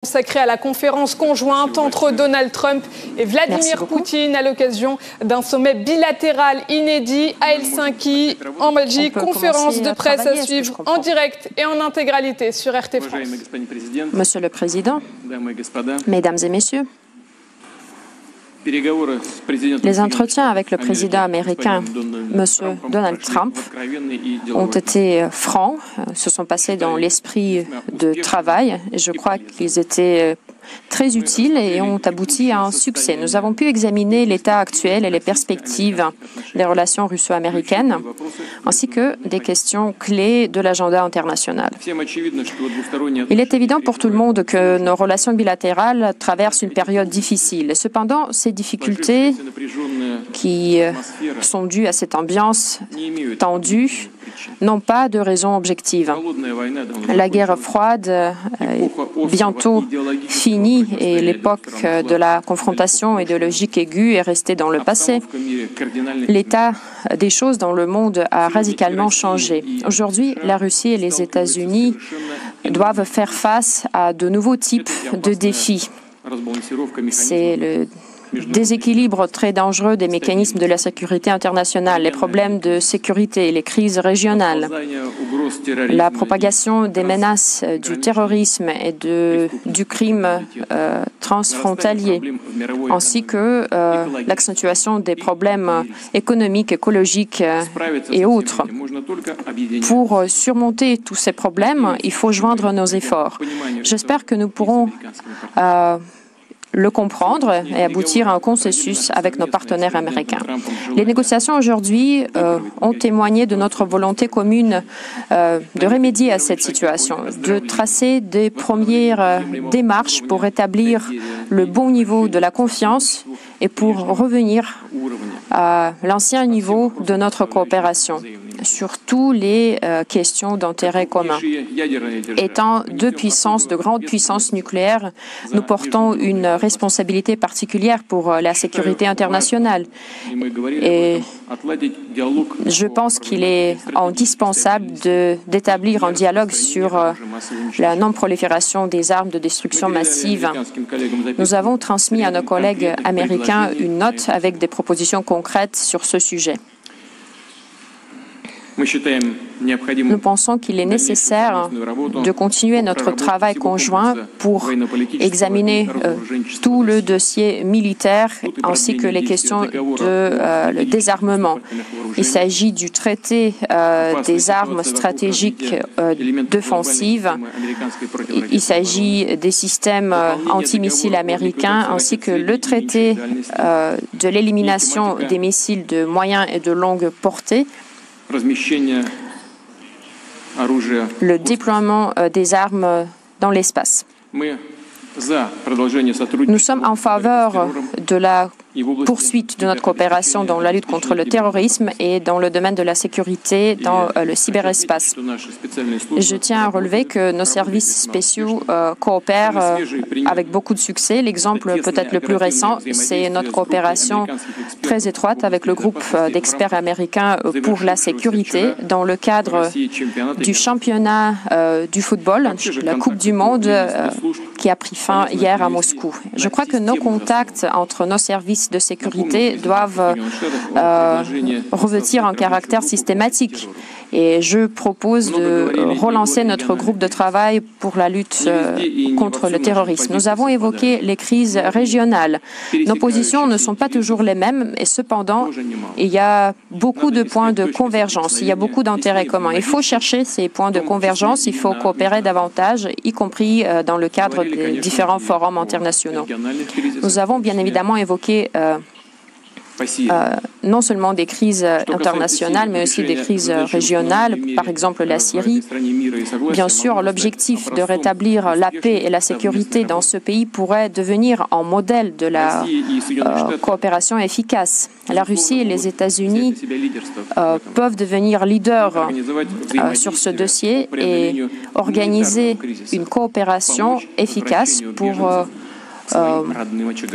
Consacré à la conférence conjointe entre Donald Trump et Vladimir Poutine à l'occasion d'un sommet bilatéral inédit à Helsinki, en Belgique. Conférence de presse à suivre en direct et en intégralité sur RT France. Monsieur le Président, Mesdames et Messieurs, les entretiens avec le président américain, M. Donald Trump, ont été francs, se sont passés dans l'esprit de travail. Et je crois qu'ils étaient très utiles et ont abouti à un succès. Nous avons pu examiner l'état actuel et les perspectives des relations russo-américaines, ainsi que des questions clés de l'agenda international. Il est évident pour tout le monde que nos relations bilatérales traversent une période difficile. Cependant, ces difficultés qui sont dues à cette ambiance tendue n'ont pas de raison objective. La guerre froide est bientôt finie et l'époque de la confrontation idéologique aiguë est restée dans le passé. L'état des choses dans le monde a radicalement changé. Aujourd'hui, la Russie et les États-Unis doivent faire face à de nouveaux types de défis. C'est le déséquilibre très dangereux des mécanismes de la sécurité internationale, les problèmes de sécurité, les crises régionales, la propagation des menaces du terrorisme et du crime transfrontalier, ainsi que l'accentuation des problèmes économiques, écologiques et autres. Pour surmonter tous ces problèmes, il faut joindre nos efforts. J'espère que nous pourrons le comprendre et aboutir à un consensus avec nos partenaires américains. Les négociations aujourd'hui ont témoigné de notre volonté commune de remédier à cette situation, de tracer des premières démarches pour rétablir le bon niveau de la confiance et pour revenir à l'ancien niveau de notre coopération sur toutes les questions d'intérêt commun. Étant deux puissances, de grandes puissances nucléaires, nous portons une responsabilité particulière pour la sécurité internationale. Et je pense qu'il est indispensable d'établir un dialogue sur la non-prolifération des armes de destruction massive. Nous avons transmis à nos collègues américains une note avec des propositions concrètes sur ce sujet. Nous pensons qu'il est nécessaire de continuer notre travail conjoint pour examiner tout le dossier militaire ainsi que les questions de désarmement. Il s'agit du traité des armes stratégiques défensives. Il s'agit des systèmes antimissiles américains ainsi que le traité de l'élimination des missiles de moyenne et de longue portée. Le déploiement des armes dans l'espace. Nous sommes en faveur de la poursuite de notre coopération dans la lutte contre le terrorisme et dans le domaine de la sécurité dans le cyberespace. Je tiens à relever que nos services spéciaux coopèrent avec beaucoup de succès. L'exemple peut-être le plus récent, c'est notre coopération très étroite avec le groupe d'experts américains pour la sécurité dans le cadre du championnat du football, la Coupe du Monde qui a pris fin hier à Moscou. Je crois que nos contacts entre nos services de sécurité doivent revêtir un caractère systématique. Et je propose de relancer notre groupe de travail pour la lutte contre le terrorisme. Nous avons évoqué les crises régionales. Nos positions ne sont pas toujours les mêmes et cependant, il y a beaucoup de points de convergence. Il y a beaucoup d'intérêts communs. Il faut chercher ces points de convergence. Il faut coopérer davantage, y compris dans le cadre des différents forums internationaux. Nous avons bien évidemment évoqué non seulement des crises internationales, mais aussi des crises régionales, par exemple la Syrie. Bien sûr, l'objectif de rétablir la paix et la sécurité dans ce pays pourrait devenir un modèle de la coopération efficace. La Russie et les États-Unis peuvent devenir leaders sur ce dossier et organiser une coopération efficace pour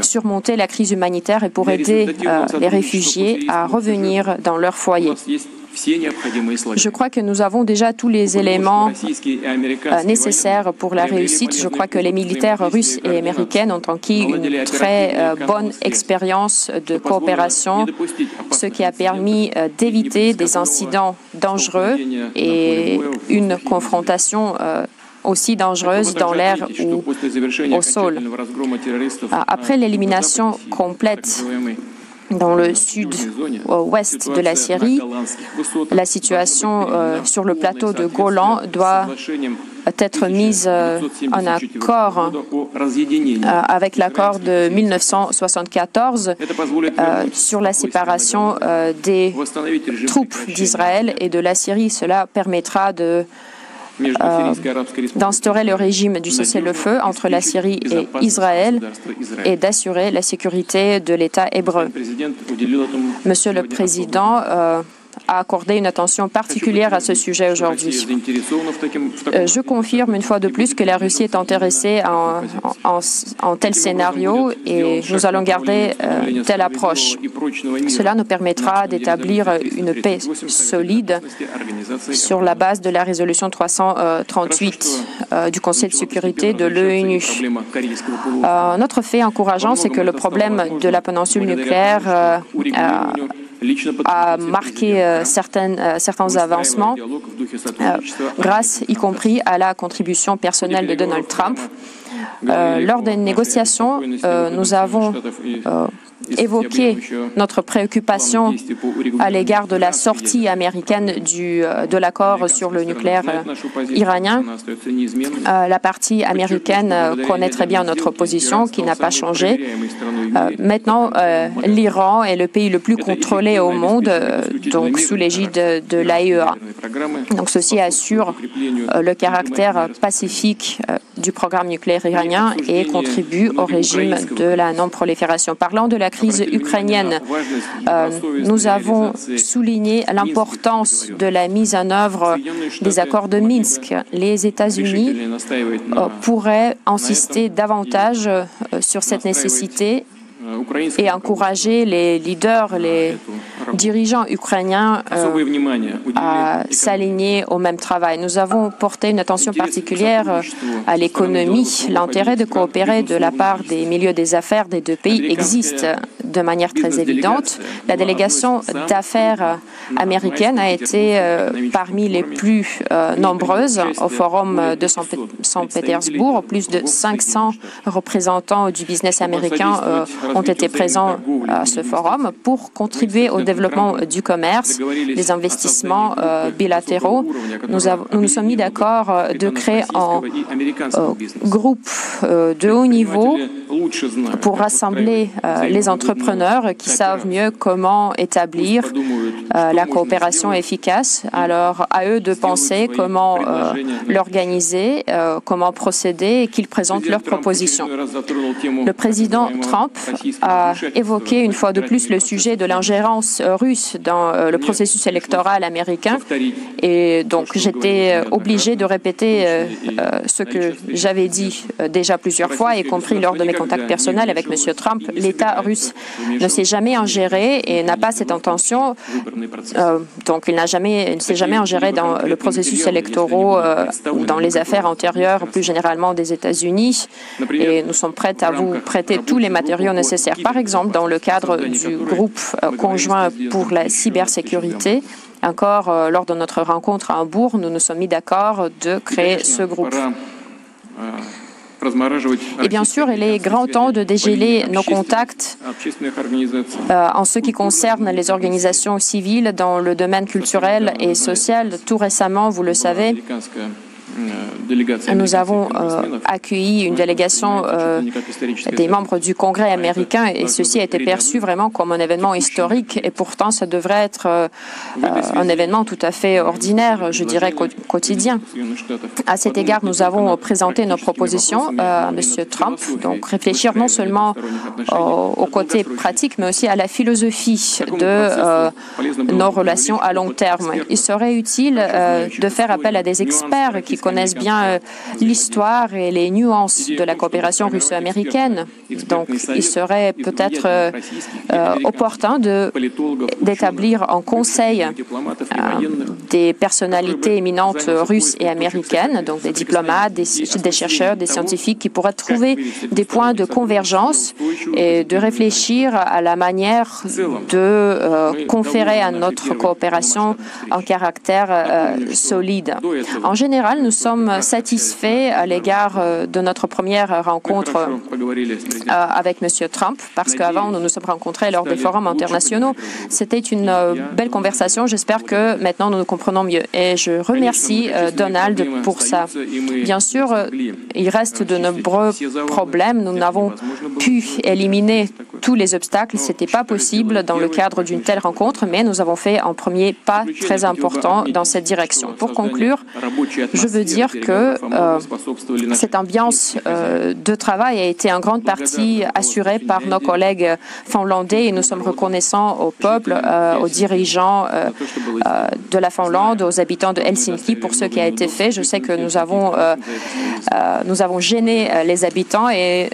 surmonter la crise humanitaire et pour aider les réfugiés à revenir dans leur foyer. Je crois que nous avons déjà tous les éléments nécessaires pour la réussite. Je crois que les militaires russes et américains ont acquis une très bonne expérience de coopération, ce qui a permis d'éviter des incidents dangereux et une confrontation aussi dangereuse dans l'air ou au sol. Après l'élimination complète dans le sud-ouest de la Syrie, la situation sur le plateau de Golan doit être mise en accord avec l'accord de 1974 sur la séparation des troupes d'Israël et de la Syrie. Cela permettra d'instaurer le régime du cessez-le-feu entre la Syrie et Israël et d'assurer la sécurité de l'État hébreu. Monsieur le Président a accordé une attention particulière à ce sujet aujourd'hui. Je confirme une fois de plus que la Russie est intéressée en tel scénario et nous allons garder telle approche. Cela nous permettra d'établir une paix solide sur la base de la résolution 338 du Conseil de sécurité de l'ONU. Notre fait encourageant, c'est que le problème de la péninsule nucléaire a marqué certains avancements grâce y compris à la contribution personnelle de Donald Trump. Lors des négociations, nous avons évoqué notre préoccupation à l'égard de la sortie américaine de l'accord sur le nucléaire iranien. La partie américaine connaît très bien notre position, qui n'a pas changé. Maintenant, l'Iran est le pays le plus contrôlé au monde, donc sous l'égide de l'AIEA. Donc, ceci assure le caractère pacifique du programme nucléaire iranien et contribue au régime de la non-prolifération. Parlant de la crise ukrainienne, nous avons souligné l'importance de la mise en œuvre des accords de Minsk. Les États-Unis pourraient insister davantage sur cette nécessité et encourager les leaders, les dirigeants ukrainiens à s'aligner au même travail. Nous avons porté une attention particulière à l'économie. L'intérêt de coopérer de la part des milieux des affaires des deux pays existe de manière très évidente. La délégation d'affaires américaine a été parmi les plus nombreuses au Forum de Saint-Pétersbourg. Plus de 500 représentants du business américain ont été présents à ce forum pour contribuer au développement du commerce, des investissements bilatéraux. Nous nous sommes mis d'accord de créer un groupe de haut niveau pour rassembler les entrepreneurs qui savent mieux comment établir la coopération efficace. Alors, à eux de penser comment l'organiser, comment procéder et qu'ils présentent leurs propositions. Le président Trump a évoqué une fois de plus le sujet de l'ingérence russe dans le processus électoral américain. Et donc, j'étais obligée de répéter ce que j'avais dit déjà plusieurs fois, y compris lors de mes contacts personnels avec M. Trump. L'État russe ne s'est jamais ingéré et n'a pas cette intention. Donc, il ne s'est jamais ingéré dans le processus électoral ou dans les affaires antérieures, plus généralement des États-Unis. Et nous sommes prêts à vous prêter tous les matériaux nécessaires. Par exemple, dans le cadre du groupe conjoint pour la cybersécurité, encore lors de notre rencontre à Hambourg, nous nous sommes mis d'accord de créer ce groupe. Et bien sûr, il est grand temps de dégéler nos contacts en ce qui concerne les organisations civiles dans le domaine culturel et social. Tout récemment, vous le savez, nous avons accueilli une délégation des membres du Congrès américain et ceci a été perçu vraiment comme un événement historique et pourtant ça devrait être un événement tout à fait ordinaire, je dirais quotidien. À cet égard, nous avons présenté nos propositions à M. Trump, donc réfléchir non seulement au côté pratique mais aussi à la philosophie de nos relations à long terme. Il serait utile de faire appel à des experts qui connaissent bien l'histoire et les nuances de la coopération russo-américaine. Donc, il serait peut-être opportun d'établir un conseil des personnalités éminentes russes et américaines, donc des diplomates, des chercheurs, des scientifiques qui pourraient trouver des points de convergence et de réfléchir à la manière de conférer à notre coopération un caractère solide. En général, nous sommes satisfaits à l'égard de notre première rencontre avec M. Trump, parce qu'avant, nous nous sommes rencontrés lors des forums internationaux. C'était une belle conversation. J'espère que maintenant, nous nous comprenons mieux. Et je remercie Donald pour ça. Bien sûr, il reste de nombreux problèmes. Nous n'avons pu éliminer tous les obstacles. Ce n'était pas possible dans le cadre d'une telle rencontre, mais nous avons fait un premier pas très important dans cette direction. Pour conclure, je veux dire que cette ambiance de travail a été en grande partie assurée par nos collègues finlandais et nous sommes reconnaissants au peuple, aux dirigeants de la Finlande, aux habitants de Helsinki pour ce qui a été fait. Je sais que nous avons gêné les habitants et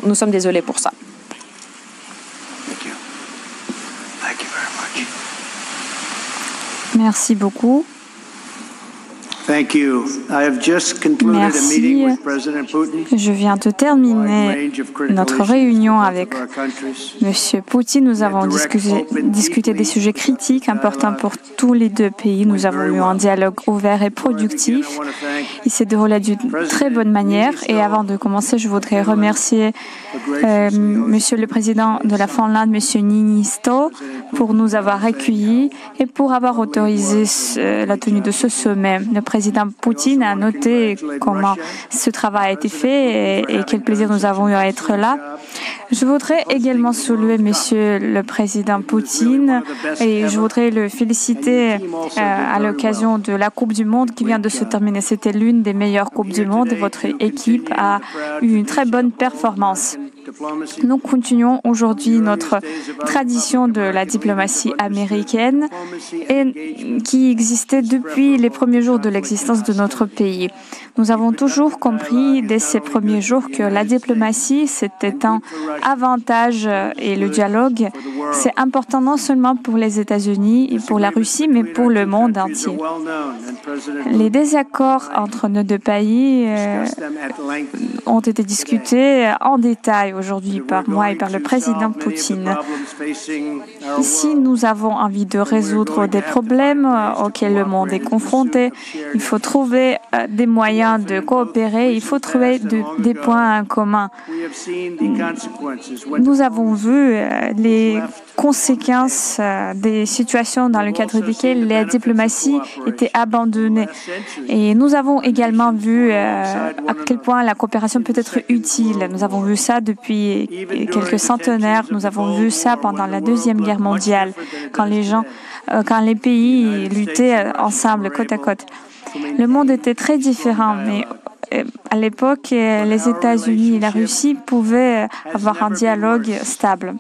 nous sommes désolés pour ça. Merci beaucoup. Merci. Je viens de terminer notre réunion avec M. Poutine. Nous avons discuté des sujets critiques importants pour tous les deux pays. Nous avons eu un dialogue ouvert et productif. Il s'est déroulé d'une très bonne manière. Et avant de commencer, je voudrais remercier Monsieur le Président de la Finlande, M. Niinisto, pour nous avoir accueillis et pour avoir autorisé la tenue de ce sommet. Le président Poutine a noté comment ce travail a été fait et quel plaisir nous avons eu à être là. Je voudrais également saluer Monsieur le Président Poutine et je voudrais le féliciter à l'occasion de la Coupe du Monde qui vient de se terminer. C'était l'une des meilleures Coupes du Monde et votre équipe a eu une très bonne performance. Nous continuons aujourd'hui notre tradition de la diplomatie américaine et qui existait depuis les premiers jours de l'existence de notre pays. Nous avons toujours compris dès ces premiers jours que la diplomatie, c'était un avantage et le dialogue, c'est important non seulement pour les États-Unis et pour la Russie, mais pour le monde entier. Les désaccords entre nos deux pays ont été discutés en détail aujourd'hui par moi et par le président Poutine. Si nous avons envie de résoudre des problèmes auxquels le monde est confronté, il faut trouver des moyens de coopérer, il faut trouver des points communs. Nous avons vu les conséquences des situations dans le cadre desquelles la diplomatie était abandonnée. Et nous avons également vu à quel point la coopération peut être utile. Nous avons vu ça depuis quelques centenaires. Nous avons vu ça pendant la Deuxième Guerre mondiale, quand les pays luttaient ensemble, côte à côte. Le monde était très différent, mais à l'époque, les États-Unis et la Russie pouvaient avoir un dialogue stable.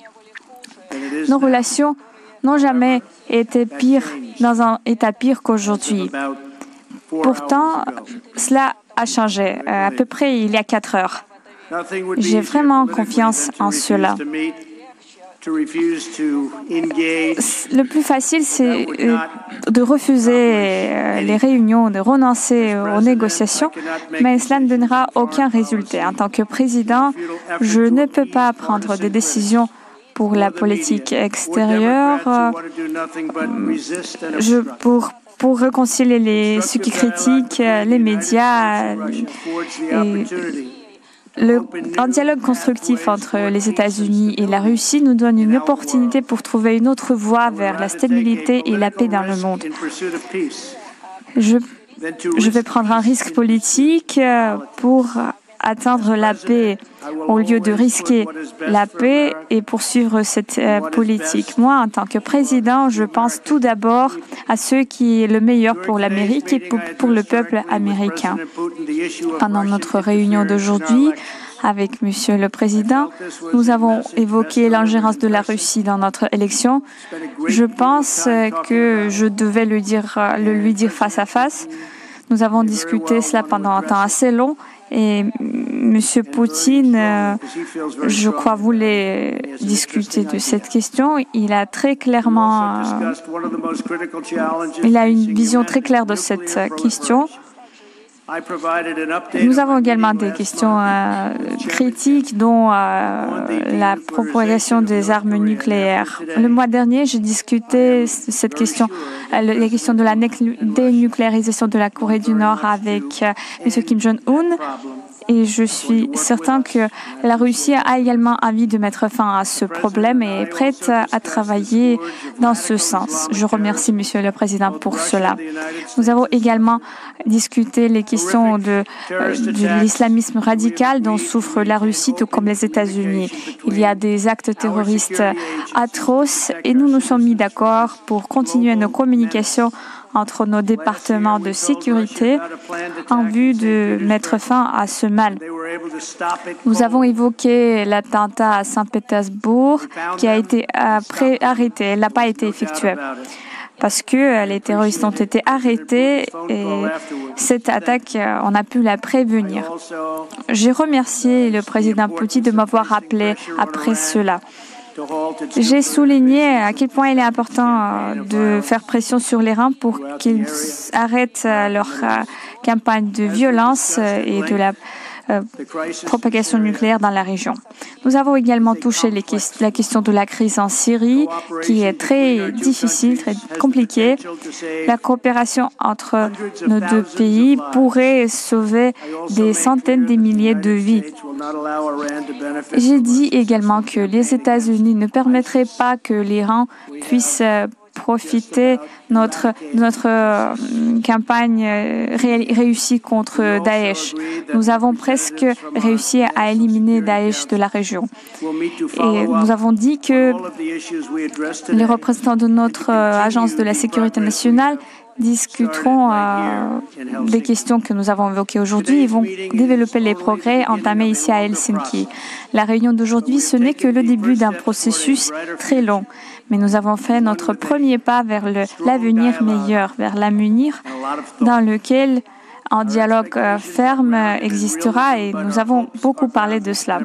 Nos relations n'ont jamais été dans un état pire qu'aujourd'hui. Pourtant, cela a changé, à peu près il y a 4 heures. J'ai vraiment confiance en cela. Le plus facile, c'est de refuser les réunions, de renoncer aux négociations, mais cela ne donnera aucun résultat. En tant que président, je ne peux pas prendre des décisions pour la politique extérieure, pour réconcilier ceux qui critiquent les médias. Un dialogue constructif entre les États-Unis et la Russie nous donne une opportunité pour trouver une autre voie vers la stabilité et la paix dans le monde. Je vais prendre un risque politique pour atteindre la paix au lieu de risquer la paix et poursuivre cette politique. Moi, en tant que président, je pense tout d'abord à ce qui est le meilleur pour l'Amérique et pour le peuple américain. Pendant notre réunion d'aujourd'hui, avec Monsieur le Président, nous avons évoqué l'ingérence de la Russie dans notre élection. Je pense que je devais lui dire face à face. Nous avons discuté cela pendant un temps assez long et M. Poutine, je crois, voulait discuter de cette question. Il a très clairement, il a une vision très claire de cette question. Nous avons également des questions critiques, dont la propagation des armes nucléaires. Le mois dernier, j'ai discuté cette question, la question de la dénucléarisation de la Corée du Nord avec M. Kim Jong-un. Et je suis certain que la Russie a également envie de mettre fin à ce problème et est prête à travailler dans ce sens. Je remercie Monsieur le Président pour cela. Nous avons également discuté les questions de l'islamisme radical dont souffre la Russie, tout comme les États-Unis. Il y a des actes terroristes atroces et nous nous sommes mis d'accord pour continuer nos communications entre nos départements de sécurité en vue de mettre fin à ce mal. Nous avons évoqué l'attentat à Saint-Pétersbourg qui a été arrêté. Elle n'a pas été effectuée parce que les terroristes ont été arrêtés et cette attaque, on a pu la prévenir. J'ai remercié le président Poutine de m'avoir rappelé après cela. J'ai souligné à quel point il est important de faire pression sur l'Iran pour qu'ils arrêtent leur campagne de violence et de la propagation nucléaire dans la région. Nous avons également touché la question de la crise en Syrie, qui est très difficile, très compliquée. La coopération entre nos deux pays pourrait sauver des centaines de milliers de vies. J'ai dit également que les États-Unis ne permettraient pas que l'Iran puisse profiter de notre campagne réussie contre Daesh. Nous avons presque réussi à éliminer Daesh de la région. Et nous avons dit que les représentants de notre agence de la sécurité nationale discuteront des questions que nous avons évoquées aujourd'hui et vont développer les progrès entamés ici à Helsinki. La réunion d'aujourd'hui, ce n'est que le début d'un processus très long, mais nous avons fait notre premier pas vers l'avenir meilleur, vers l'avenir dans lequel un dialogue ferme existera et nous avons beaucoup parlé de cela.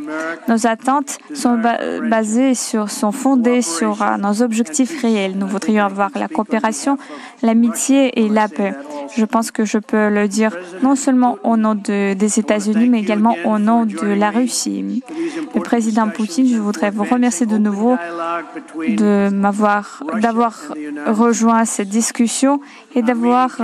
Nos attentes sont fondées sur nos objectifs réels. Nous voudrions avoir la coopération, l'amitié et la paix. Je pense que je peux le dire non seulement au nom des États-Unis, mais également au nom de la Russie. Le président Poutine, je voudrais vous remercier de nouveau d'avoir rejoint cette discussion et d'avoir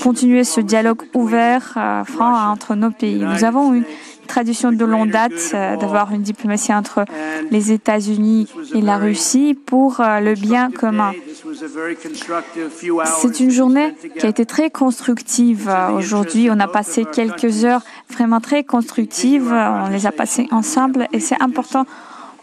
continué ce dialogue ouvert, franc entre nos pays. Nous avons une tradition de longue date d'avoir une diplomatie entre les États-Unis et la Russie pour le bien commun. C'est une journée qui a été très constructive aujourd'hui. On a passé quelques heures vraiment très constructives. On les a passées ensemble et c'est important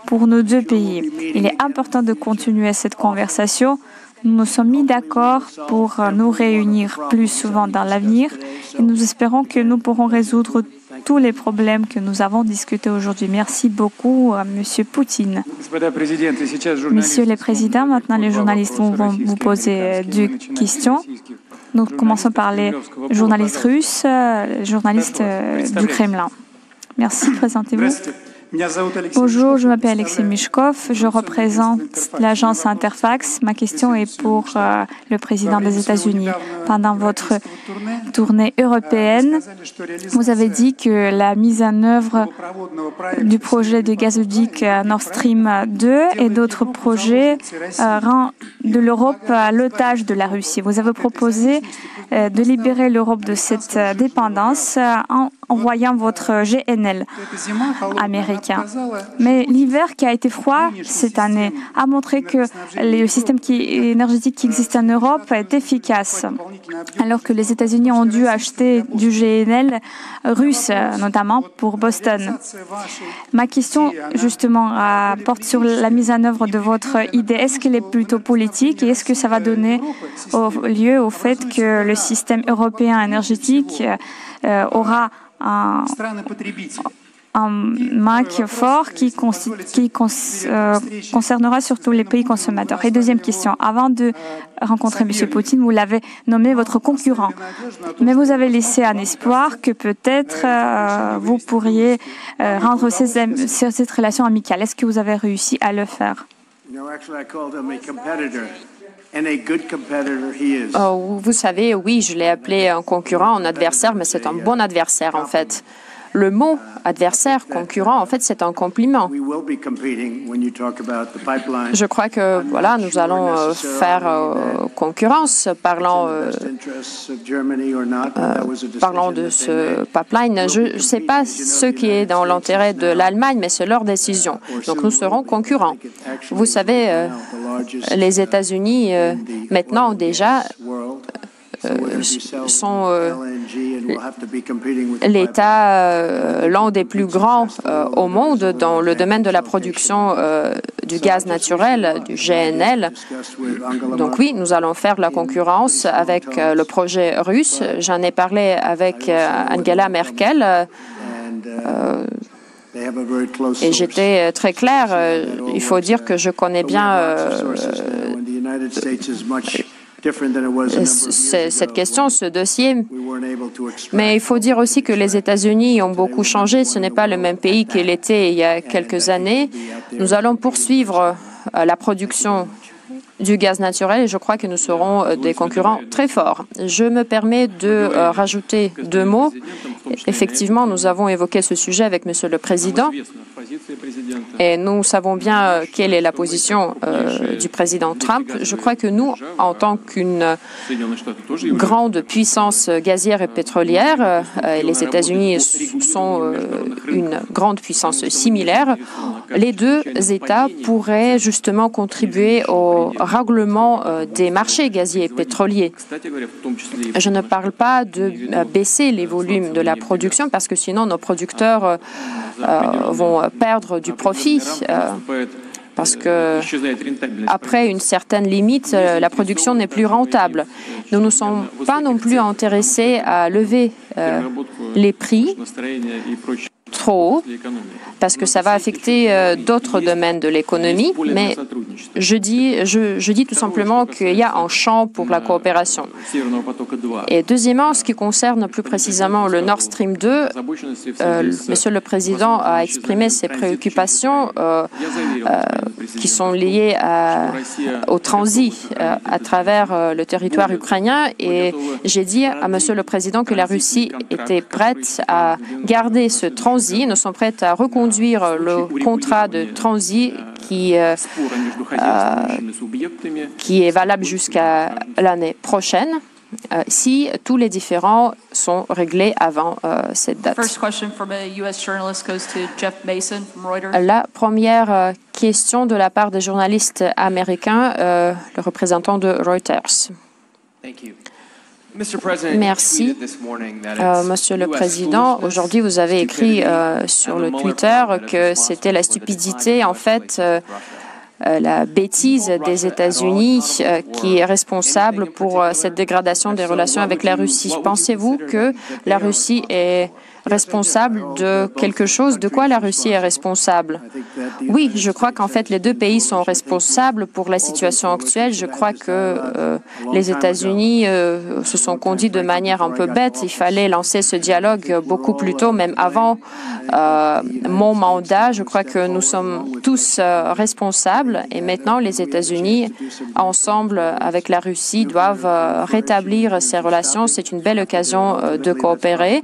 pour nos deux pays. Il est important de continuer cette conversation. Nous nous sommes mis d'accord pour nous réunir plus souvent dans l'avenir et nous espérons que nous pourrons résoudre tous les problèmes que nous avons discutés aujourd'hui. Merci beaucoup, Monsieur Poutine. Messieurs les présidents, maintenant les journalistes vont vous poser deux questions. Nous commençons par les journalistes russes, les journalistes du Kremlin. Merci, présentez-vous. Bonjour, je m'appelle Alexei Mishkov, je représente l'agence Interfax. Ma question est pour le président des États-Unis. Pendant votre tournée européenne, vous avez dit que la mise en œuvre du projet de gazoduc Nord Stream 2 et d'autres projets rend de l'Europe l'otage de la Russie. Vous avez proposé de libérer l'Europe de cette dépendance en envoyant votre GNL américain. Mais l'hiver qui a été froid cette année a montré que le système énergétique qui existe en Europe est efficace, alors que les États-Unis ont dû acheter du GNL russe, notamment pour Boston. Ma question, justement, porte sur la mise en œuvre de votre idée. Est-ce qu'elle est plutôt politique et est-ce que ça va donner lieu au fait que le système européen énergétique aura un marque fort qui concernera surtout les pays consommateurs. Et deuxième question, avant de rencontrer M. Poutine, vous l'avez nommé votre concurrent, mais vous avez laissé un espoir que peut-être vous pourriez rendre cette relation amicale. Est-ce que vous avez réussi à le faire? Oh, vous savez, oui, je l'ai appelé un concurrent, un adversaire, mais c'est un bon adversaire en fait. Le mot adversaire, concurrent, en fait, c'est un compliment. Je crois que, voilà, nous allons faire concurrence parlant de ce pipeline. Je ne sais pas ce qui est dans l'intérêt de l'Allemagne, mais c'est leur décision. Donc, nous serons concurrents. Vous savez, les États-Unis, maintenant déjà, sont l'État l'un des plus grands au monde dans le domaine de la production du gaz naturel, du GNL. Donc oui, nous allons faire la concurrence avec le projet russe. J'en ai parlé avec Angela Merkel. Et j'étais très claire. Il faut dire que je connais bien cette question, ce dossier. Mais il faut dire aussi que les États-Unis ont beaucoup changé. Ce n'est pas le même pays qu'il était il y a quelques années. Nous allons poursuivre la production du gaz naturel et je crois que nous serons des concurrents très forts. Je me permets de rajouter 2 mots. Effectivement, nous avons évoqué ce sujet avec Monsieur le Président et nous savons bien quelle est la position du président Trump. Je crois que nous, en tant qu'une grande puissance gazière et pétrolière, les États-Unis sont une grande puissance similaire, les 2 États pourraient justement contribuer au règlement des marchés gaziers et pétroliers. Je ne parle pas de baisser les volumes de la production parce que sinon nos producteurs vont perdre du profit parce que après une certaine limite, la production n'est plus rentable. Nous ne sommes pas non plus intéressés à lever les prix trop haut parce que ça va affecter d'autres domaines de l'économie, mais je dis tout simplement qu'il y a un champ pour la coopération. Et deuxièmement, ce qui concerne plus précisément le Nord Stream 2, Monsieur le Président a exprimé ses préoccupations qui sont liées au transit à travers le territoire ukrainien et j'ai dit à Monsieur le Président que la Russie était prête à garder ce transit. Nous sommes prêts à reconduire le contrat de transit qui est valable jusqu'à l'année prochaine si tous les différends sont réglés avant cette date. La première question de la part des journalistes américains, le représentant de Reuters. Merci. Monsieur le Président, aujourd'hui, vous avez écrit sur le Twitter que c'était la stupidité, en fait, la bêtise des États-Unis qui est responsable pour cette dégradation des relations avec la Russie. Pensez-vous que la Russie est responsable de quelque chose? De quoi la Russie est responsable? Oui, je crois qu'en fait, les 2 pays sont responsables pour la situation actuelle. Je crois que les États-Unis se sont conduits de manière un peu bête. Il fallait lancer ce dialogue beaucoup plus tôt, même avant mon mandat. Je crois que nous sommes tous responsables et maintenant, les États-Unis, ensemble avec la Russie, doivent rétablir ces relations. C'est une belle occasion de coopérer.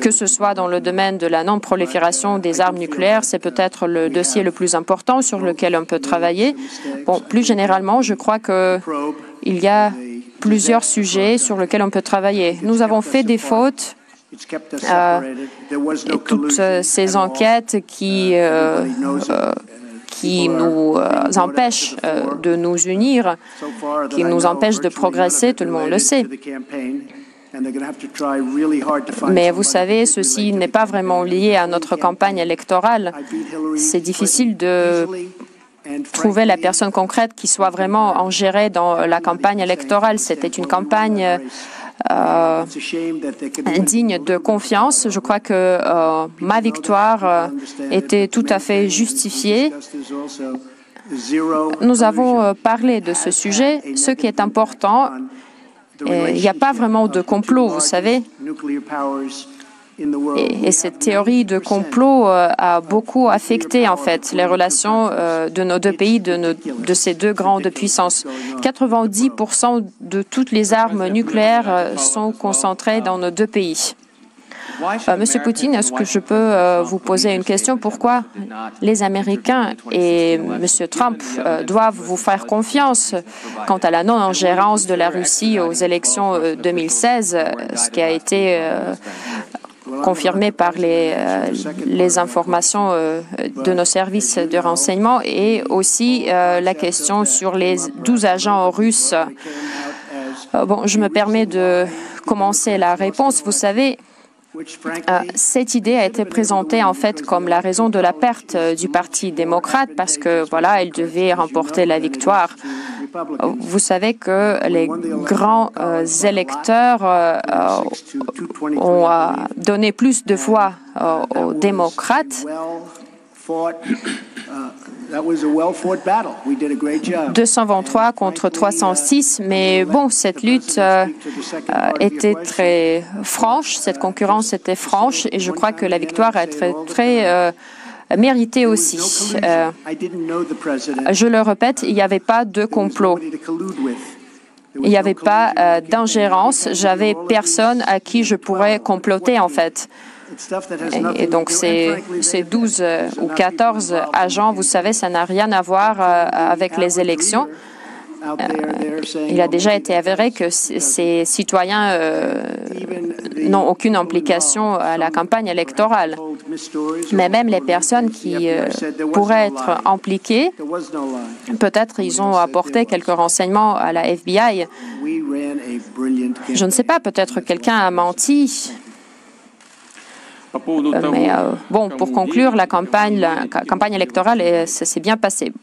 Que ce soit dans le domaine de la non-prolifération des armes nucléaires, c'est peut-être le dossier le plus important sur lequel on peut travailler. Bon, plus généralement, je crois qu'il y a plusieurs sujets sur lesquels on peut travailler. Nous avons fait des fautes. Et toutes ces enquêtes qui nous empêchent de nous unir, qui nous empêchent de progresser, tout le monde le sait. Mais vous savez, ceci n'est pas vraiment lié à notre campagne électorale. C'est difficile de trouver la personne concrète qui soit vraiment engérée dans la campagne électorale. C'était une campagne digne de confiance. Je crois que ma victoire était tout à fait justifiée. Nous avons parlé de ce sujet. Ce qui est important, il n'y a pas vraiment de complot, vous savez. Et cette théorie de complot a beaucoup affecté, en fait, les relations de nos deux pays, de ces deux grandes puissances. 90% de toutes les armes nucléaires sont concentrées dans nos deux pays. Monsieur Poutine, est-ce que je peux vous poser une question? Pourquoi les Américains et Monsieur Trump doivent vous faire confiance quant à la non-ingérence de la Russie aux élections 2016, ce qui a été confirmé par les informations de nos services de renseignement, et aussi la question sur les 12 agents russes. Bon, je me permets de commencer la réponse. Vous savez, cette idée a été présentée en fait comme la raison de la perte du Parti démocrate parce que voilà, il devait remporter la victoire. Vous savez que les grands électeurs ont donné plus de voix aux démocrates. 223 contre 306, mais bon, cette lutte était très franche, cette concurrence était franche, et je crois que la victoire est très méritée aussi. Je le répète, il n'y avait pas de complot. Il n'y avait pas d'ingérence. J'avais personne à qui je pourrais comploter, en fait. Et donc, ces 12 ou 14 agents, vous savez, ça n'a rien à voir avec les élections. Il a déjà été avéré que ces citoyens n'ont aucune implication à la campagne électorale. Mais même les personnes qui pourraient être impliquées, peut-être ils ont apporté quelques renseignements à la FBI. Je ne sais pas, peut-être quelqu'un a menti. Mais bon, pour conclure, la campagne électorale, ça s'est bien passé.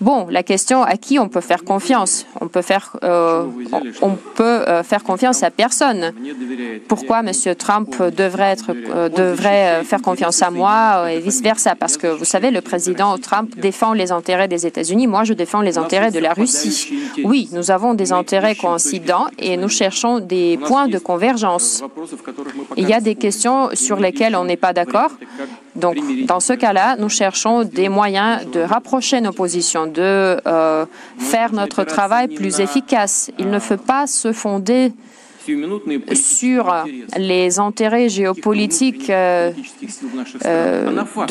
Bon, la question, à qui on peut faire confiance? On peut faire confiance à personne. Pourquoi M. Trump devrait faire confiance à moi et vice-versa? Parce que, vous savez, le président Trump défend les intérêts des États-Unis. Moi, je défends les intérêts de la Russie. Oui, nous avons des intérêts coïncidents et nous cherchons des points de convergence. Il y a des questions sur lesquelles on n'est pas d'accord. Donc, dans ce cas-là, nous cherchons des moyens de rapprocher nos positions, de faire notre travail plus efficace. Il ne faut pas se fonder sur les intérêts géopolitiques de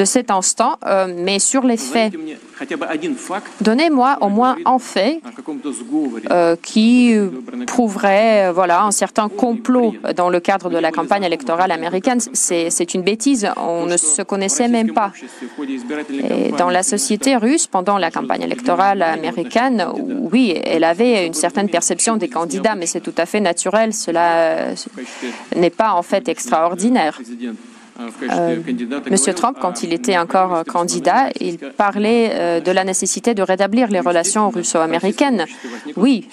cet instant, mais sur les faits. Donnez-moi au moins un fait qui prouverait voilà, un certain complot dans le cadre de la campagne électorale américaine. C'est une bêtise, on ne se connaissait même pas. Et dans la société russe, pendant la campagne électorale américaine, oui, elle avait une certaine perception des candidats, mais c'est tout à fait naturel. Cela n'est pas en fait extraordinaire. Monsieur Trump, quand il était encore candidat, il parlait de la nécessité de rétablir les relations russo-américaines. Oui,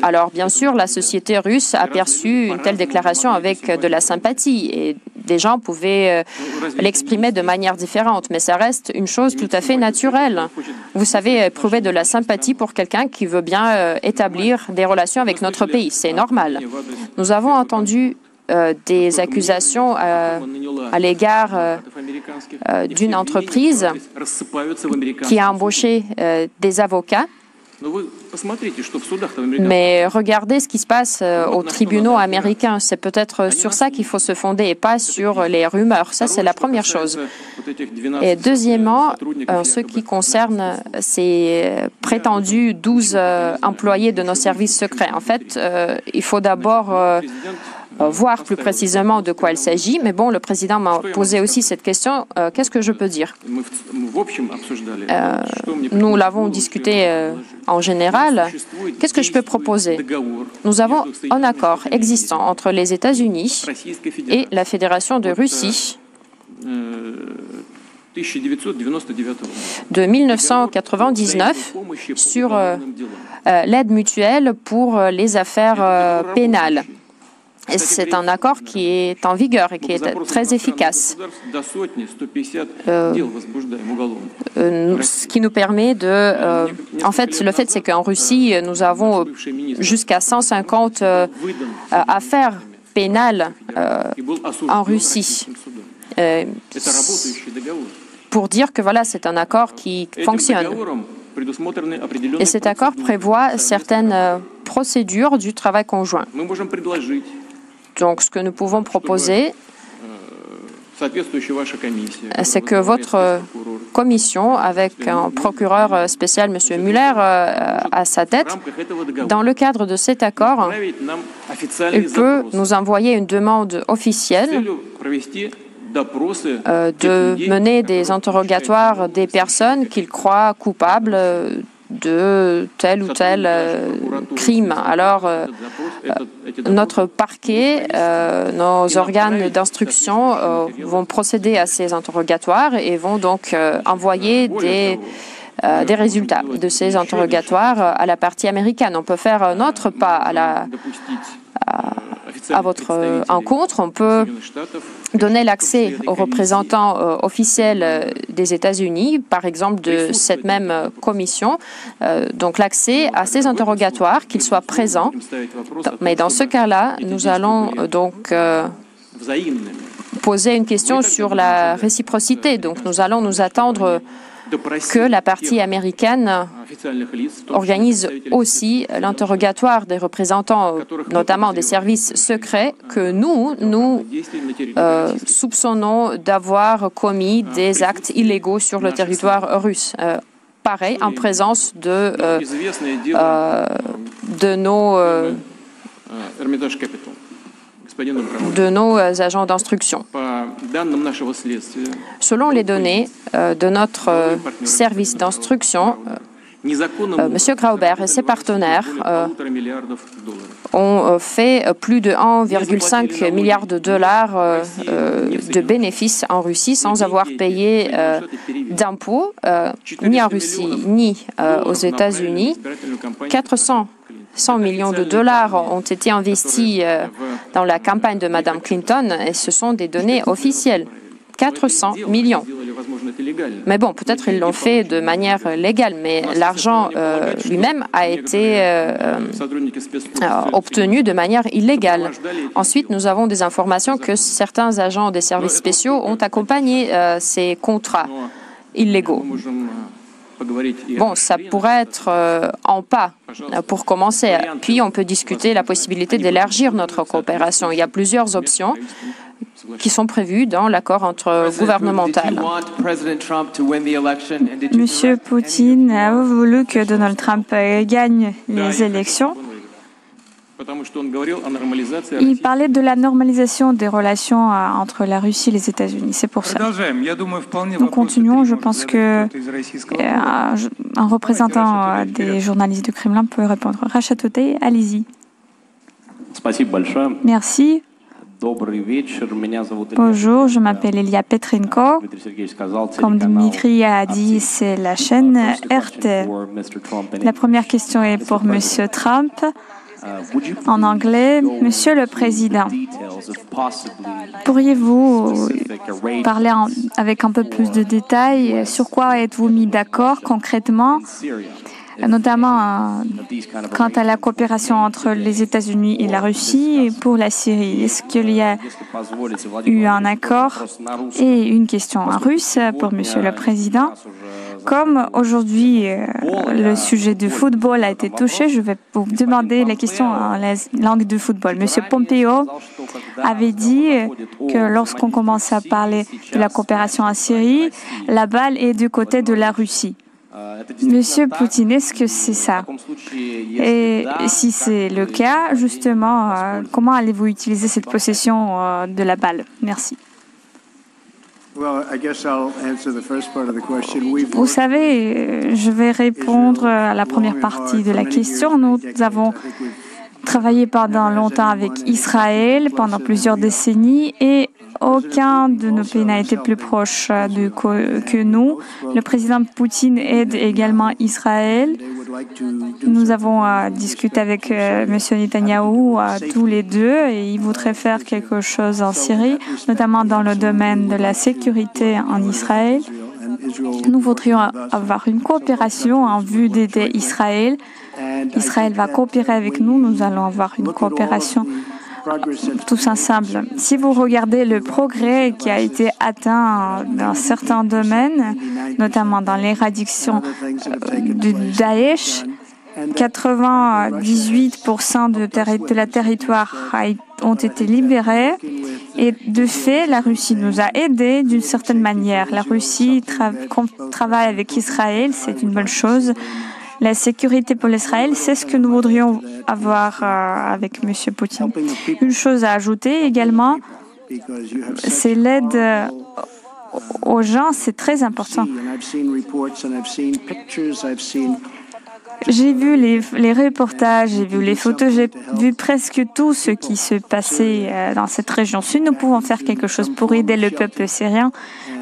alors bien sûr, la société russe a perçu une telle déclaration avec de la sympathie et des gens pouvaient l'exprimer de manière différente, mais ça reste une chose tout à fait naturelle. Vous savez, éprouver de la sympathie pour quelqu'un qui veut bien établir des relations avec notre pays, c'est normal. Nous avons entendu des accusations à l'égard d'une entreprise qui a embauché des avocats. Mais regardez ce qui se passe aux tribunaux américains. C'est peut-être sur ça qu'il faut se fonder et pas sur les rumeurs. Ça, c'est la première chose. Et deuxièmement, ce qui concerne ces prétendus 12 employés de nos services secrets. En fait, il faut d'abord voir plus précisément de quoi il s'agit. Mais bon, le président m'a posé aussi cette question. Qu'est-ce que je peux dire? Nous l'avons discuté en général. Qu'est-ce que je peux proposer? Nous avons un accord existant entre les États-Unis et la Fédération de Russie de 1999 sur l'aide mutuelle pour les affaires pénales. Et c'est un accord qui est en vigueur et qui est très efficace. Ce qui nous permet de... en fait, le fait, c'est qu'en Russie, nous avons jusqu'à 150 affaires pénales en Russie. Pour dire que voilà, c'est un accord qui fonctionne. Et cet accord prévoit certaines procédures du travail conjoint. Donc, ce que nous pouvons proposer, c'est que votre commission, avec un procureur spécial, M. Mueller, à sa tête, dans le cadre de cet accord, il peut nous envoyer une demande officielle de mener des interrogatoires des personnes qu'il croit coupables de tel ou tel crime. Alors, notre parquet, nos organes d'instruction vont procéder à ces interrogatoires et vont donc envoyer des résultats de ces interrogatoires à la partie américaine. On peut faire notre pas à votre encontre. On peut donner l'accès aux représentants officiels des États-Unis, par exemple de cette même commission, donc l'accès à ces interrogatoires, qu'ils soient présents. Mais dans ce cas-là, nous allons donc poser une question sur la réciprocité. Donc nous allons nous attendre que la partie américaine organise aussi l'interrogatoire des représentants, notamment des services secrets, que nous soupçonnons d'avoir commis des actes illégaux sur le territoire russe. Pareil, en présence de nos agents d'instruction. Selon les données de notre service d'instruction, M. Grauber et ses partenaires ont fait plus de 1,5 milliard de dollars de bénéfices en Russie sans avoir payé d'impôts, ni en Russie, ni aux États-Unis. 100 millions de dollars ont été investis dans la campagne de Mme Clinton et ce sont des données officielles. 400 millions. Mais bon, peut-être ils l'ont fait de manière légale, mais l'argent lui-même a été obtenu de manière illégale. Ensuite, nous avons des informations que certains agents des services spéciaux ont accompagné ces contrats illégaux. Bon, ça pourrait être en pas pour commencer. Puis, on peut discuter la possibilité d'élargir notre coopération. Il y a plusieurs options qui sont prévues dans l'accord gouvernemental. Monsieur Poutine a voulu que Donald Trump gagne les élections. Il parlait de la normalisation des relations entre la Russie et les États-Unis. C'est pour ça. Nous continuons. Je pense que un représentant des journalistes du Kremlin peut répondre. Rachat Totey, allez-y. Merci. Bonjour, je m'appelle Elia Petrenko. Comme Dmitri a dit, c'est la chaîne RT. La première question est pour Monsieur Trump. En anglais, Monsieur le Président, pourriez-vous parler avec un peu plus de détails sur quoi êtes-vous mis d'accord concrètement, notamment quant à la coopération entre les États-Unis et la Russie pour la Syrie? Est-ce qu'il y a eu un accord? Et une question en russe pour Monsieur le Président. Comme aujourd'hui le sujet du football a été touché, je vais vous demander la question en langue du football. Monsieur Pompeo avait dit que lorsqu'on commence à parler de la coopération en Syrie, la balle est du côté de la Russie. Monsieur Poutine, est-ce que c'est ça? Et si c'est le cas, justement, comment allez-vous utiliser cette possession de la balle? Merci. Vous savez, je vais répondre à la première partie de la question. Nous avons travaillé pendant longtemps avec Israël, pendant plusieurs décennies, et aucun de nos pays n'a été plus proche que nous. Le président Poutine aide également Israël Nous avons discuté avec M. Netanyahou tous les deux et il voudrait faire quelque chose en Syrie, notamment dans le domaine de la sécurité en Israël. Nous voudrions avoir une coopération en vue d'aider Israël. Israël va coopérer avec nous. Nous allons avoir une coopération tous ensemble. Si vous regardez le progrès qui a été atteint dans certains domaines, notamment dans l'éradication du Daesh, 98% de la territoire ont été libérés. Et de fait, la Russie nous a aidés d'une certaine manière. La Russie travaille avec Israël, c'est une bonne chose. La sécurité pour l'Israël, c'est ce que nous voudrions avoir avec M. Poutine. Une chose à ajouter également, c'est l'aide aux gens, c'est très important. J'ai vu les reportages, j'ai vu les photos, j'ai vu presque tout ce qui se passait dans cette région. Si nous pouvons faire quelque chose pour aider le peuple syrien,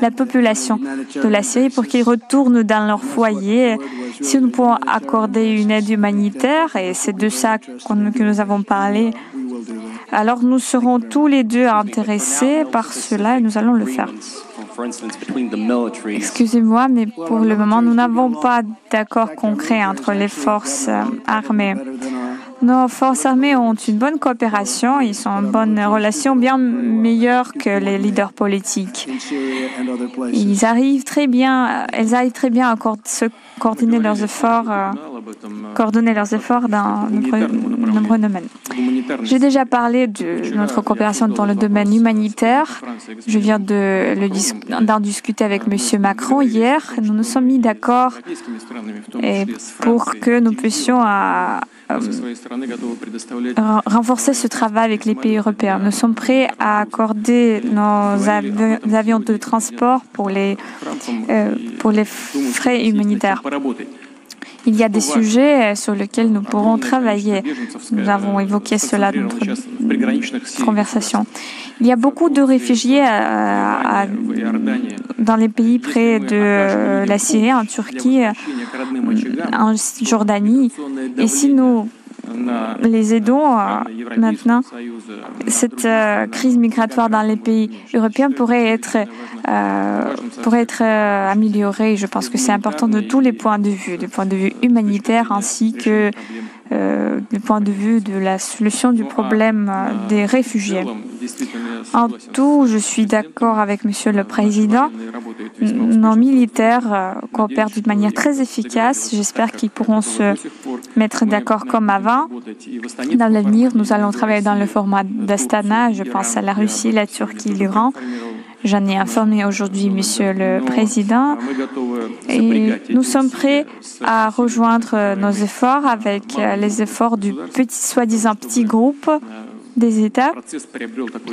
la population de la Syrie, pour qu'ils retournent dans leur foyer, si nous pouvons accorder une aide humanitaire, et c'est de ça que nous avons parlé, alors nous serons tous les deux intéressés par cela et nous allons le faire. Excusez-moi, mais pour le moment, nous n'avons pas d'accord concret entre les forces armées. Nos forces armées ont une bonne coopération, ils sont en bonne relation, bien meilleure que les leaders politiques. Elles arrivent très bien à coordonner leurs efforts dans de nombreux domaines. J'ai déjà parlé de notre coopération dans le domaine humanitaire. Je viens d'en discuter avec M. Macron hier. Nous nous sommes mis d'accord pour que nous puissions renforcer ce travail avec les pays européens. Nous sommes prêts à accorder nos avions de transport pour les frais humanitaires. Il y a des sujets sur lesquels nous pourrons travailler. Nous avons évoqué cela dans notre conversation. Il y a beaucoup de réfugiés dans les pays près de la Syrie, en Turquie, en Jordanie. Et si nous les aidons maintenant, cette crise migratoire dans les pays européens pourrait être améliorée. Je pense que c'est important de tous les points de vue, du point de vue humanitaire ainsi que du point de vue de la solution du problème des réfugiés. En tout, je suis d'accord avec Monsieur le Président. Nos militaires coopèrent d'une manière très efficace. J'espère qu'ils pourront se mettre d'accord comme avant. Dans l'avenir, nous allons travailler dans le format d'Astana. Je pense à la Russie, la Turquie, l'Iran. J'en ai informé aujourd'hui Monsieur le Président et nous sommes prêts à rejoindre nos efforts avec les efforts du soi-disant petit groupe des États,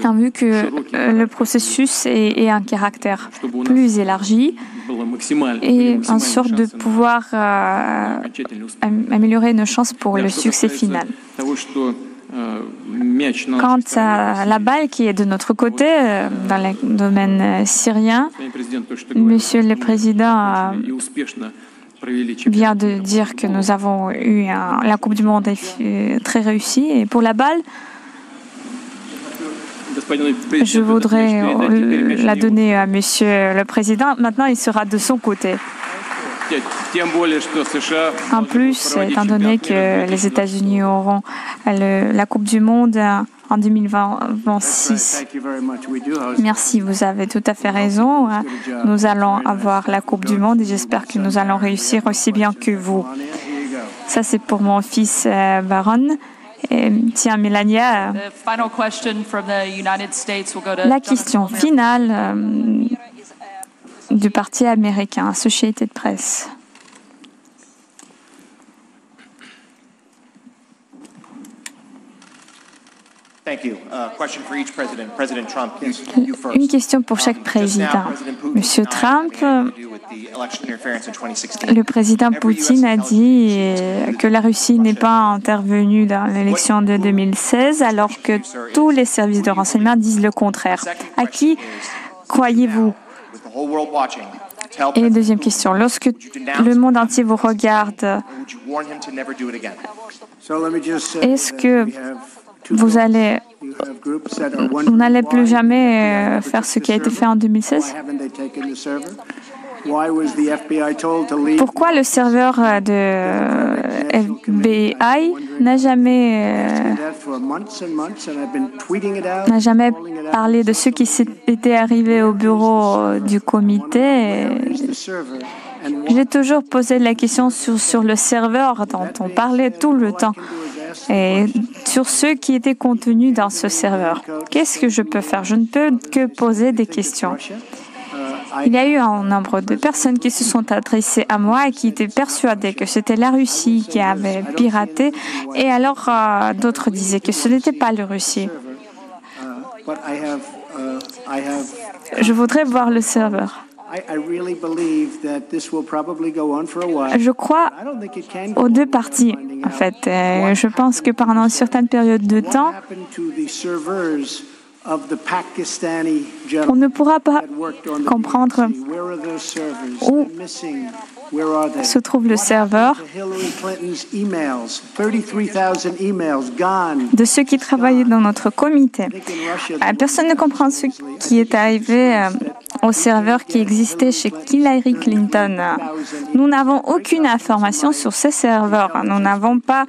en vue que le processus ait un caractère plus élargi et en sorte de pouvoir améliorer nos chances pour le succès final. Quant à la balle qui est de notre côté, dans le domaine syrien, Monsieur le Président vient de dire que nous avons eu la Coupe du Monde très réussie. Et pour la balle, je voudrais la donner à Monsieur le Président. Maintenant, il sera de son côté. En plus, étant donné que les États-Unis auront la Coupe du Monde en 2026. Merci, vous avez tout à fait raison. Nous allons avoir la Coupe du Monde et j'espère que nous allons réussir aussi bien que vous. Ça, c'est pour mon fils Baron. Et, tiens, Melania, la question finale du Parti américain, Associated Press. Une question pour chaque président. Monsieur Trump, le président Poutine a dit que la Russie n'est pas intervenue dans l'élection de 2016, alors que tous les services de renseignement disent le contraire. À qui croyez-vous? Et deuxième question, lorsque le monde entier vous regarde, est-ce que vous n'allez plus jamais faire ce qui a été fait en 2016? Pourquoi le serveur de FBI n'a jamais parlé de ce qui était arrivé au bureau du comité? J'ai toujours posé la question sur le serveur dont on parlait tout le temps et sur ceux qui étaient contenus dans ce serveur. Qu'est-ce que je peux faire? Je ne peux que poser des questions. Il y a eu un nombre de personnes qui se sont adressées à moi et qui étaient persuadées que c'était la Russie qui avait piraté, et alors d'autres disaient que ce n'était pas la Russie. Je voudrais voir le serveur. Je crois aux deux parties, en fait. Je pense que pendant une certaine période de temps, on ne pourra pas comprendre où se trouve le serveur de ceux qui travaillaient dans notre comité. Personne ne comprend ce qui est arrivé au serveur qui existait chez Hillary Clinton. Nous n'avons aucune information sur ces serveurs. Nous n'avons pas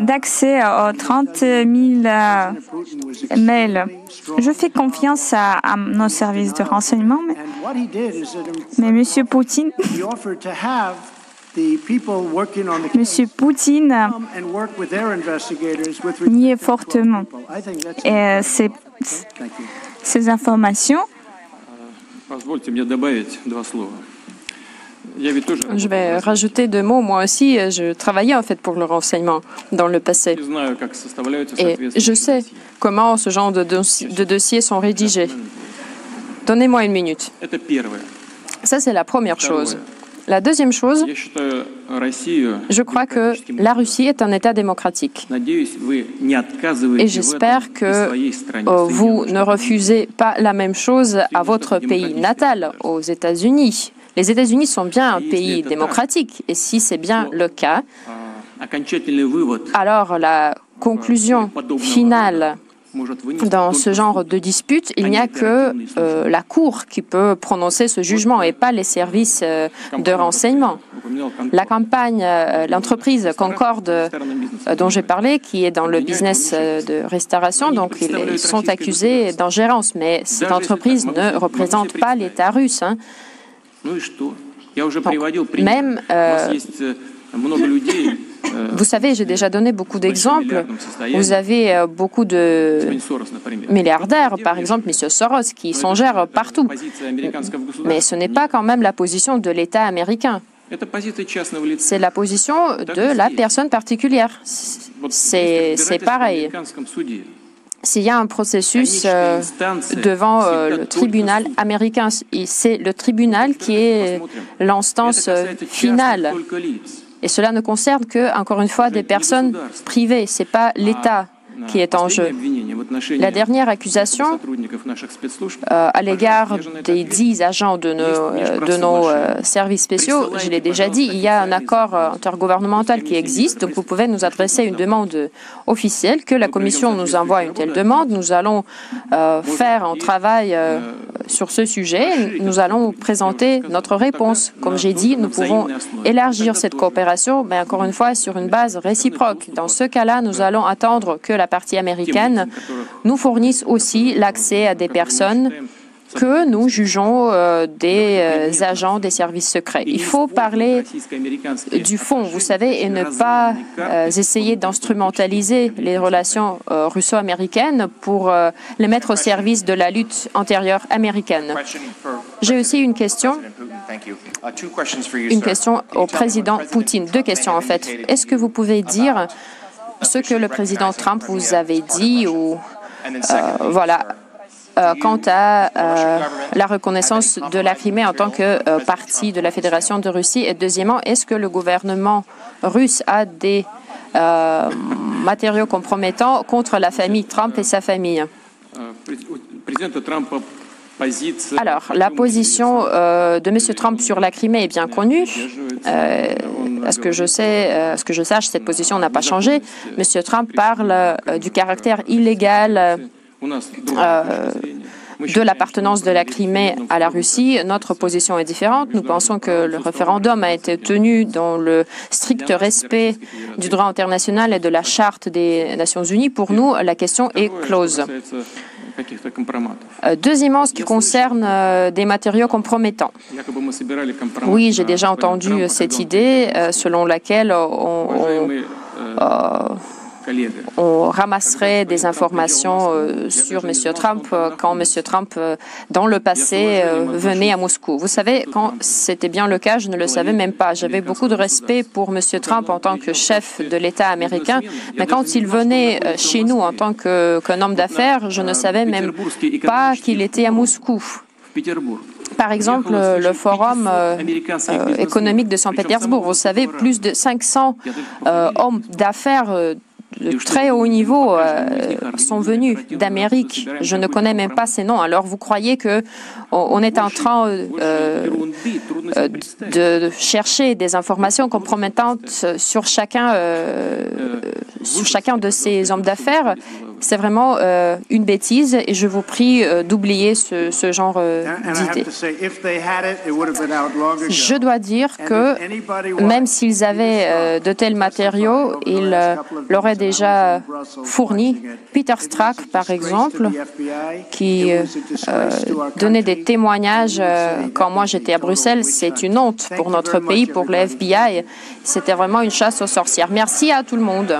d'accès aux 30 000 mails. Je fais confiance à nos services de renseignement, mais M. Poutine niait fortement. Et ces informations. Je vais rajouter 2 mots. Moi aussi, je travaillais en fait pour le renseignement dans le passé. Et je sais comment ce genre de dossiers sont rédigés. Donnez-moi 1 minute. Ça, c'est la première chose. La deuxième chose, je crois que la Russie est un État démocratique. Et j'espère que vous ne refusez pas la même chose à votre pays natal, aux États-Unis. Les États-Unis sont bien un pays démocratique. Et si c'est bien le cas, alors la conclusion finale dans ce genre de dispute, il n'y a que la Cour qui peut prononcer ce jugement et pas les services de renseignement. La campagne, l'entreprise Concorde dont j'ai parlé, qui est dans le business de restauration, donc ils sont accusés d'ingérence, mais cette entreprise ne représente pas l'État russe. Donc, même, vous savez, j'ai déjà donné beaucoup d'exemples. Vous avez beaucoup de milliardaires, par exemple M. Soros, qui s'en gèrent partout. Mais ce n'est pas quand même la position de l'État américain. C'est la position de la personne particulière. C'est pareil. S'il y a un processus devant le tribunal américain, c'est le tribunal qui est l'instance finale. Et cela ne concerne que, encore une fois, des personnes privées. Ce n'est pas l'État qui est en jeu. La dernière accusation à l'égard des 10 agents de nos services spéciaux, je l'ai déjà dit, il y a un accord intergouvernemental qui existe, donc vous pouvez nous adresser une demande officielle, que la Commission nous envoie une telle demande. Nous allons faire un travail sur ce sujet. Nous allons présenter notre réponse. Comme j'ai dit, nous pouvons élargir cette coopération, mais encore une fois, sur une base réciproque. Dans ce cas-là, nous allons attendre que la partie américaine nous fournisse aussi l'accès à des personnes que nous jugeons des agents des services secrets. Il faut parler du fond, vous savez, et ne pas essayer d'instrumentaliser les relations russo-américaines pour les mettre au service de la lutte antérieure américaine. J'ai aussi une question au président Poutine. 2 questions, en fait. Est-ce que vous pouvez dire ce que le président Trump vous avait dit ou quant à la reconnaissance de la Crimée en tant que partie de la Fédération de Russie? Et deuxièmement, est-ce que le gouvernement russe a des matériaux compromettants contre la famille Trump et sa famille? Alors, la position de M. Trump sur la Crimée est bien connue. À ce que je sache, cette position n'a pas changé. M. Trump parle du caractère illégal de l'appartenance de la Crimée à la Russie. Notre position est différente. Nous pensons que le référendum a été tenu dans le strict respect du droit international et de la Charte des Nations Unies. Pour nous, la question est close. Deuxièmement, ce qui concerne des matériaux compromettants. Oui, j'ai déjà entendu cette idée selon laquelle on ramasserait des informations sur M. Trump quand M. Trump, dans le passé, venait à Moscou. Vous savez, quand c'était bien le cas, je ne le savais même pas. J'avais beaucoup de respect pour M. Trump en tant que chef de l'État américain, mais quand il venait chez nous en tant qu'un homme d'affaires, je ne savais même pas qu'il était à Moscou. Par exemple, le Forum économique de Saint-Pétersbourg. Vous savez, plus de 500 hommes d'affaires de très haut niveau sont venus d'Amérique. Je ne connais même pas ces noms. Alors, vous croyez qu'on est en train de chercher des informations compromettantes sur chacun de ces hommes d'affaires? C'est vraiment une bêtise et je vous prie d'oublier ce genre d'idée. Je dois dire que même s'ils avaient de tels matériaux, ils l'auraient déjà fourni. Peter Strzok, par exemple, qui donnait des témoignages quand moi j'étais à Bruxelles, c'est une honte pour notre pays, pour le FBI. C'était vraiment une chasse aux sorcières. Merci à tout le monde.